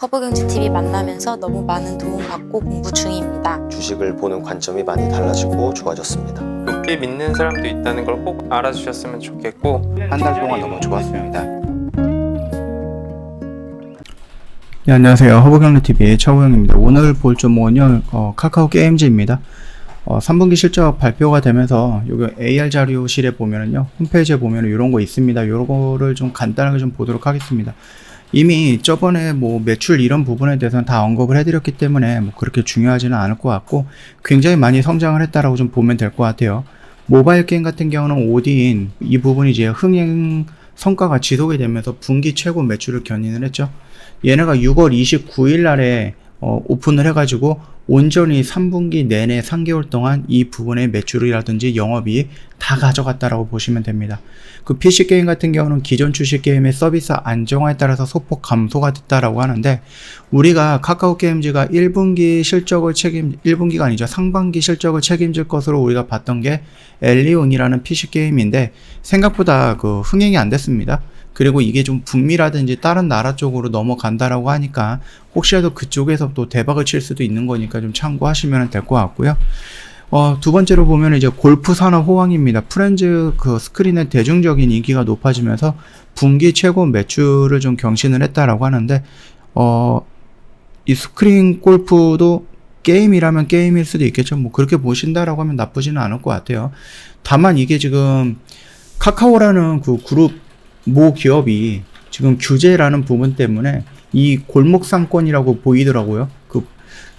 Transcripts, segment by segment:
허브경제TV 만나면서 너무 많은 도움 받고 공부 중입니다. 주식을 보는 관점이 많이 달라지고 좋아졌습니다. 높게 믿는 사람도 있다는 걸 꼭 알아주셨으면 좋겠고, 한 달 동안 너무 좋았습니다. 네, 안녕하세요. 허브경제TV의 차우영입니다. 오늘 볼 종목은요, 카카오 게임즈입니다. 3분기 실적 발표가 되면서 여기 AR 자료실에 보면은요, 홈페이지에 보면은 이런 거 있습니다. 요거를 좀 간단하게 좀 보도록 하겠습니다. 이미 저번에 뭐 매출 이런 부분에 대해서는 다 언급을 해드렸기 때문에 뭐 그렇게 중요하지는 않을 것 같고, 굉장히 많이 성장을 했다라고 좀 보면 될 것 같아요. 모바일 게임 같은 경우는 오딘 이 부분이 이제 흥행 성과가 지속이 되면서 분기 최고 매출을 견인을 했죠. 얘네가 6월 29일 날에 오픈을 해가지고 온전히 3분기 내내 3개월 동안 이 부분의 매출이라든지 영업이익 다 가져갔다라고 보시면 됩니다. 그 PC게임 같은 경우는 기존 출시 게임의 서비스 안정화에 따라서 소폭 감소가 됐다라고 하는데, 우리가 카카오 게임즈가 1분기가 아니죠. 상반기 실적을 책임질 것으로 우리가 봤던 게 엘리온이라는 PC게임인데 생각보다 그 흥행이 안 됐습니다. 그리고 이게 좀 북미라든지 다른 나라 쪽으로 넘어간다라고 하니까 혹시라도 그쪽에서 또 대박을 칠 수도 있는 거니까 좀 참고하시면 될 것 같고요. 두 번째로 보면 이제 골프 산업 호황입니다. 프렌즈 그 스크린의 대중적인 인기가 높아지면서 분기 최고 매출을 좀 경신을 했다라고 하는데, 이 스크린 골프도 게임이라면 게임일 수도 있겠죠. 뭐 그렇게 보신다라고 하면 나쁘지는 않을 것 같아요. 다만 이게 지금 카카오라는 그 그룹 모 기업이 지금 규제라는 부분 때문에 이 골목상권이라고 보이더라고요. 그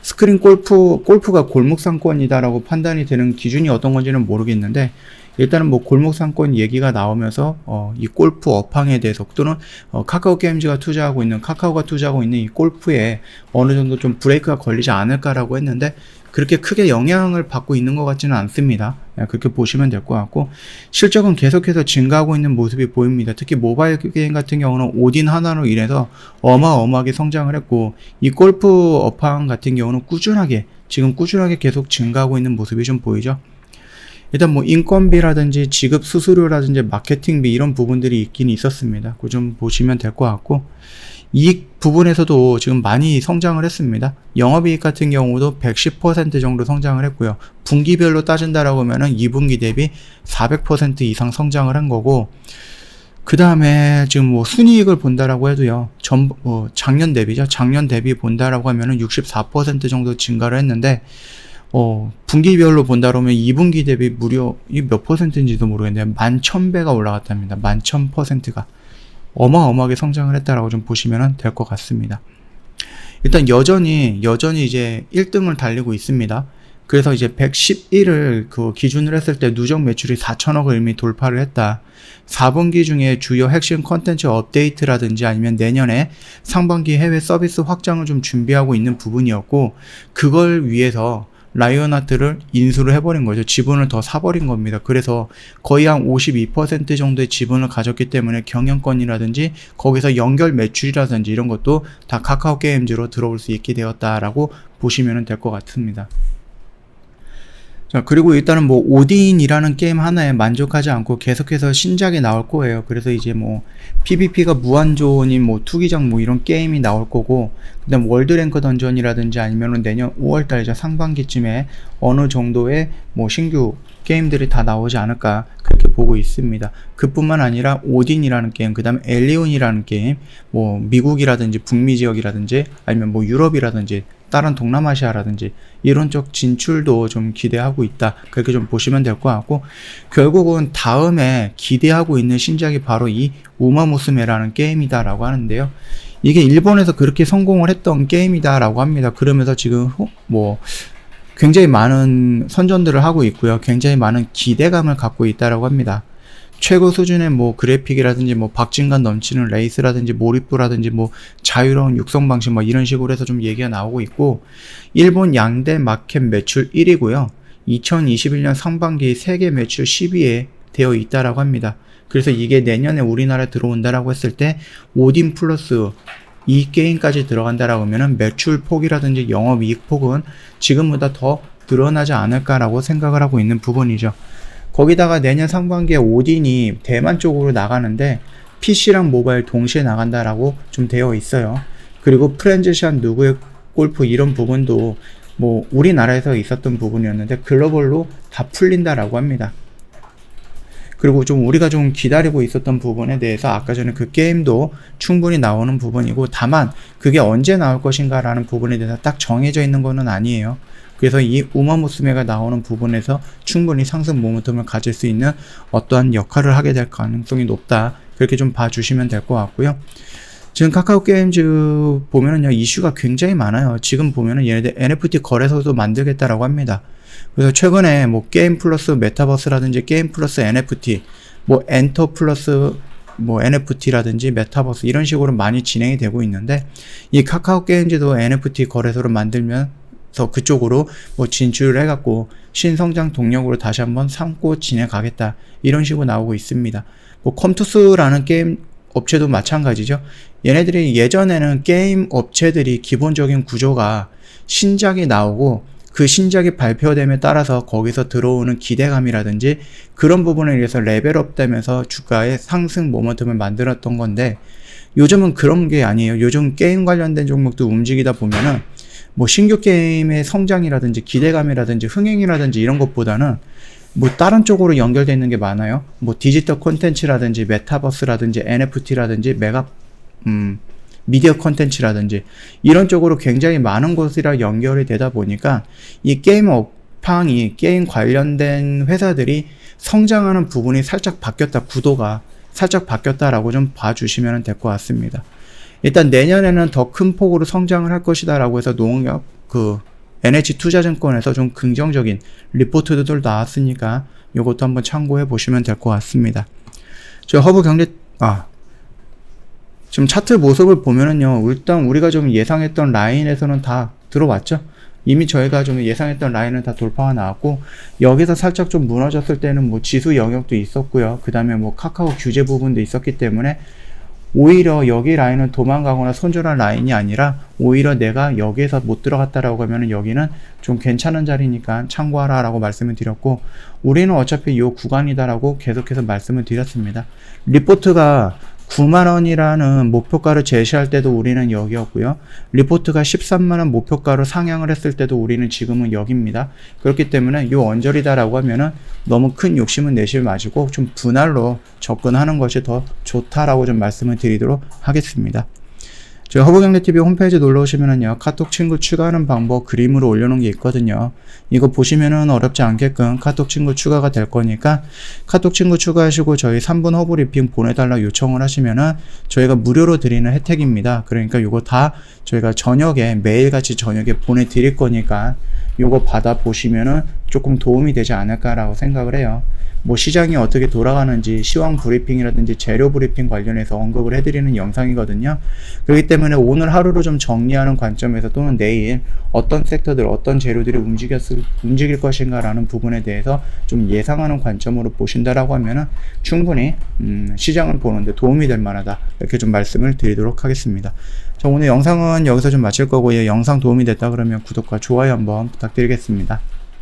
스크린 골프가 골목상권이다라고 판단이 되는 기준이 어떤 건지는 모르겠는데, 일단은 뭐 골목상권 얘기가 나오면서 이 골프 업황에 대해서 또는 카카오가 투자하고 있는 이 골프에 어느 정도 좀 브레이크가 걸리지 않을까라고 했는데, 그렇게 크게 영향을 받고 있는 것 같지는 않습니다. 그렇게 보시면 될 것 같고, 실적은 계속해서 증가하고 있는 모습이 보입니다. 특히 모바일 게임 같은 경우는 오딘 하나로 인해서 어마어마하게 성장을 했고, 이 골프 업황 같은 경우는 꾸준하게 계속 증가하고 있는 모습이 좀 보이죠. 일단 뭐 인건비라든지 지급 수수료라든지 마케팅비 이런 부분들이 있긴 있었습니다. 그거 좀 보시면 될 것 같고, 이익 부분에서도 지금 많이 성장을 했습니다. 영업이익 같은 경우도 110% 정도 성장을 했고요. 분기별로 따진다라고 하면은 2분기 대비 400% 이상 성장을 한 거고, 그 다음에 지금 뭐 순이익을 본다라고 해도요, 작년 대비 본다라고 하면은 64% 정도 증가를 했는데, 분기별로 본다라고 하면 2분기 대비 무려 이 몇 퍼센트인지도 모르겠는데 11,000배가 올라갔답니다. 11,000%가 어마어마하게 성장을 했다라고 좀 보시면 될 것 같습니다. 일단 여전히 이제 1등을 달리고 있습니다. 그래서 이제 111을 그 기준으로 했을 때 누적 매출이 4천억을 이미 돌파를 했다. 4분기 중에 주요 핵심 컨텐츠 업데이트라든지 아니면 내년에 상반기 해외 서비스 확장을 좀 준비하고 있는 부분이었고, 그걸 위해서 라이온하트를 인수를 해버린 거죠. 지분을 더 사버린 겁니다. 그래서 거의 한 52% 정도의 지분을 가졌기 때문에 경영권이라든지 거기서 연결 매출이라든지 이런 것도 다 카카오 게임즈로 들어올 수 있게 되었다라고 보시면 될 것 같습니다. 자, 그리고 일단은 뭐 오딘이라는 게임 하나에 만족하지 않고 계속해서 신작이 나올 거예요. 그래서 이제 뭐 PVP가 무한조언인 뭐 투기장 뭐 이런 게임이 나올 거고, 그다음 월드랭크 던전이라든지 아니면은 내년 5월달 상반기쯤에 어느 정도의 뭐 신규 게임들이 다 나오지 않을까 그렇게 보고 있습니다. 그뿐만 아니라 오딘이라는 게임, 그 다음에 엘리온이라는 게임, 뭐 미국이라든지 북미 지역이라든지 아니면 뭐 유럽이라든지 다른 동남아시아라든지 이런 쪽 진출도 좀 기대하고 있다. 그렇게 좀 보시면 될 것 같고, 결국은 다음에 기대하고 있는 신작이 바로 이 우마무스메라는 게임이다라고 하는데요. 이게 일본에서 그렇게 성공을 했던 게임이다라고 합니다. 그러면서 지금 뭐 굉장히 많은 선전들을 하고 있고요. 굉장히 많은 기대감을 갖고 있다라고 합니다. 최고 수준의 뭐 그래픽이라든지 뭐 박진감 넘치는 레이스라든지 몰입도라든지 뭐 자유로운 육성 방식 뭐 이런 식으로 해서 좀 얘기가 나오고 있고, 일본 양대 마켓 매출 1위고요. 2021년 상반기 세계 매출 10위에 되어 있다라고 합니다. 그래서 이게 내년에 우리나라에 들어온다라고 했을 때 오딘 플러스 이 게임까지 들어간다라고 하면은 매출 폭이라든지 영업이익 폭은 지금보다 더 늘어나지 않을까라고 생각을 하고 있는 부분이죠. 거기다가 내년 상반기에 오딘이 대만 쪽으로 나가는데 PC랑 모바일 동시에 나간다라고 좀 되어 있어요. 그리고 프렌즈샷 누구의 골프 이런 부분도 뭐 우리나라에서 있었던 부분이었는데 글로벌로 다 풀린다라고 합니다. 그리고 좀 우리가 좀 기다리고 있었던 부분에 대해서 아까 전에 그 게임도 충분히 나오는 부분이고, 다만 그게 언제 나올 것인가 라는 부분에 대해서 딱 정해져 있는 거는 아니에요. 그래서 이 우마무스메가 나오는 부분에서 충분히 상승 모멘텀을 가질 수 있는 어떠한 역할을 하게 될 가능성이 높다, 그렇게 좀 봐주시면 될 것 같고요. 지금 카카오 게임즈 보면은요, 이슈가 굉장히 많아요. 지금 보면은 얘네들 NFT 거래소도 만들겠다라고 합니다. 그래서 최근에 뭐 게임 플러스 메타버스라든지 게임 플러스 NFT, 뭐 엔터 플러스 뭐 NFT라든지 메타버스 이런 식으로 많이 진행이 되고 있는데, 이 카카오 게임즈도 NFT 거래소를 만들면서 그쪽으로 뭐 진출을 해갖고 신성장 동력으로 다시 한번 삼고 진행하겠다, 이런 식으로 나오고 있습니다. 뭐 컴투스라는 게임 업체도 마찬가지죠. 얘네들이 예전에는 게임 업체들이 기본적인 구조가 신작이 나오고 그 신작이 발표됨에 따라서 거기서 들어오는 기대감이라든지 그런 부분에 의해서 레벨업 되면서 주가의 상승 모멘텀을 만들었던 건데, 요즘은 그런 게 아니에요. 요즘 게임 관련된 종목도 움직이다 보면은 뭐 신규 게임의 성장이라든지 기대감이라든지 흥행이라든지 이런 것보다는 뭐 다른 쪽으로 연결되어 있는 게 많아요. 뭐 디지털 콘텐츠라든지 메타버스라든지 NFT라든지 미디어 콘텐츠라든지 이런 쪽으로 굉장히 많은 곳이랑 연결이 되다 보니까 이 게임 업황이, 게임 관련된 회사들이 성장하는 부분이 살짝 바뀌었다, 구도가 살짝 바뀌었다라고 좀 봐주시면 될 것 같습니다. 일단 내년에는 더 큰 폭으로 성장을 할 것이다 라고 해서 농협 NH투자증권에서 좀 긍정적인 리포트들 나왔으니까 이것도 한번 참고해 보시면 될 것 같습니다. 저 허브 경제 지금 차트 모습을 보면은요, 일단 우리가 좀 예상했던 라인에서는 다 들어왔죠. 이미 저희가 좀 예상했던 라인은 다 돌파가 나왔고, 여기서 살짝 좀 무너졌을 때는 뭐 지수 영역도 있었고요. 그 다음에 뭐 카카오 규제 부분도 있었기 때문에 오히려 여기 라인은 도망가거나 손절한 라인이 아니라 오히려 내가 여기에서 못 들어갔다라고 하면은 여기는 좀 괜찮은 자리니까 참고하라 라고 말씀을 드렸고, 우리는 어차피 이 구간이다라고 계속해서 말씀을 드렸습니다. 리포트가 9만원이라는 목표가를 제시할 때도 우리는 여기였고요. 리포트가 13만원 목표가로 상향을 했을 때도 우리는 지금은 여기입니다. 그렇기 때문에 이 언저리다라고 하면은 너무 큰 욕심은 내실 마시고 좀 분할로 접근하는 것이 더 좋다라고 좀 말씀을 드리도록 하겠습니다. 저희 허브경제TV 홈페이지 놀러 오시면은요, 카톡 친구 추가하는 방법 그림으로 올려놓은 게 있거든요. 이거 보시면은 어렵지 않게끔 카톡 친구 추가가 될 거니까 카톡 친구 추가하시고 저희 3분 허브 리핑 보내달라 요청을 하시면은 저희가 무료로 드리는 혜택입니다. 그러니까 이거 다 저희가 저녁에, 매일같이 저녁에 보내드릴 거니까 이거 받아 보시면은 조금 도움이 되지 않을까라고 생각을 해요. 뭐 시장이 어떻게 돌아가는지 시황 브리핑이라든지 재료 브리핑 관련해서 언급을 해드리는 영상이거든요. 그렇기 때문에 오늘 하루를 좀 정리하는 관점에서 또는 내일 어떤 섹터들, 어떤 재료들이 움직일 것인가 라는 부분에 대해서 좀 예상하는 관점으로 보신다라고 하면은 충분히 시장을 보는데 도움이 될 만하다, 이렇게 좀 말씀을 드리도록 하겠습니다. 자, 오늘 영상은 여기서 좀 마칠 거고요. 영상 도움이 됐다 그러면 구독과 좋아요 한번 부탁드리겠습니다.